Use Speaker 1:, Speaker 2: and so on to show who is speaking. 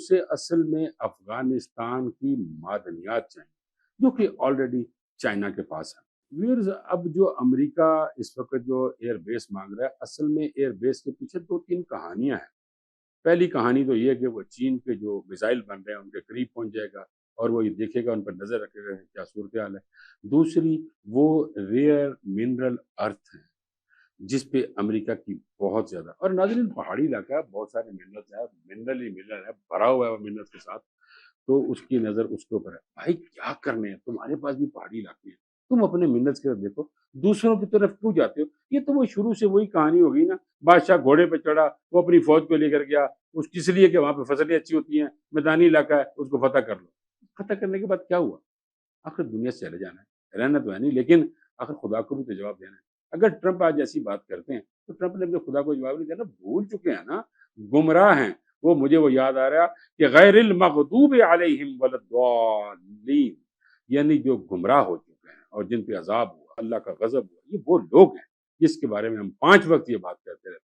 Speaker 1: اسے اصل میں افغانستان کی معدنیات چاہیے جو کہ آلریڈی چائنا کے پاس ہے۔ ویورز، اب جو امریکہ اس وقت جو ایئر بیس مانگ رہا ہے، اصل میں ایئر بیس کے پیچھے 2-3 کہانیاں ہیں۔ پہلی کہانی تو یہ کہ وہ چین کے جو میزائل بن رہے ہیں ان کے قریب پہنچ جائے گا اور وہ یہ دیکھے گا، ان پر نظر رکھے گا کیا صورتحال ہے۔ دوسری، وہ ریئر منرل ارتھ ہیں جس پہ امریکہ کی بہت زیادہ، اور ناظرین پہاڑی علاقہ ہے، بہت سارے منرل ہے، منرل ہی منرل ہے، بھرا ہوا ہے وہ منرل کے ساتھ، تو اس کی نظر اس کے اوپر ہے۔ بھائی کیا کرنے ہیں، تمہارے پاس بھی پہاڑی علاقے ہیں، تم اپنے منرلس کی طرف دیکھو، دوسروں کی طرف کیوں جاتے ہو؟ یہ تو وہ شروع سے وہی کہانی ہو گئی نا، بادشاہ گھوڑے پہ چڑھا، وہ اپنی فوج کو لے کر گیا، اس کس لیے کہ وہاں پہ فصلیں اچھی ہوتی ہیں، میدانی علاقہ ہے، اس کو فتح کر لو۔ فتح کرنے کے بعد کیا ہوا؟ آخر دنیا سے چلے جانا ہے، رہنا تو ہے نہیں، لیکن آخر خدا کو بھی تو جواب دینا ہے۔ اگر ٹرمپ آج ایسی بات کرتے ہیں تو ٹرمپ نے اپنے خدا کو جواب نہیں دینا، بھول چکے ہیں نا، گمراہ ہیں وہ۔ مجھے وہ یاد آ رہا کہ غیر المغضوب علیہم ولا الضالین، یعنی جو گمراہ ہو چکے ہیں اور جن پہ عذاب ہوا، اللہ کا غضب ہوا، یہ وہ لوگ ہیں جس کے بارے میں ہم 5 وقت یہ بات کرتے رہتے ہیں۔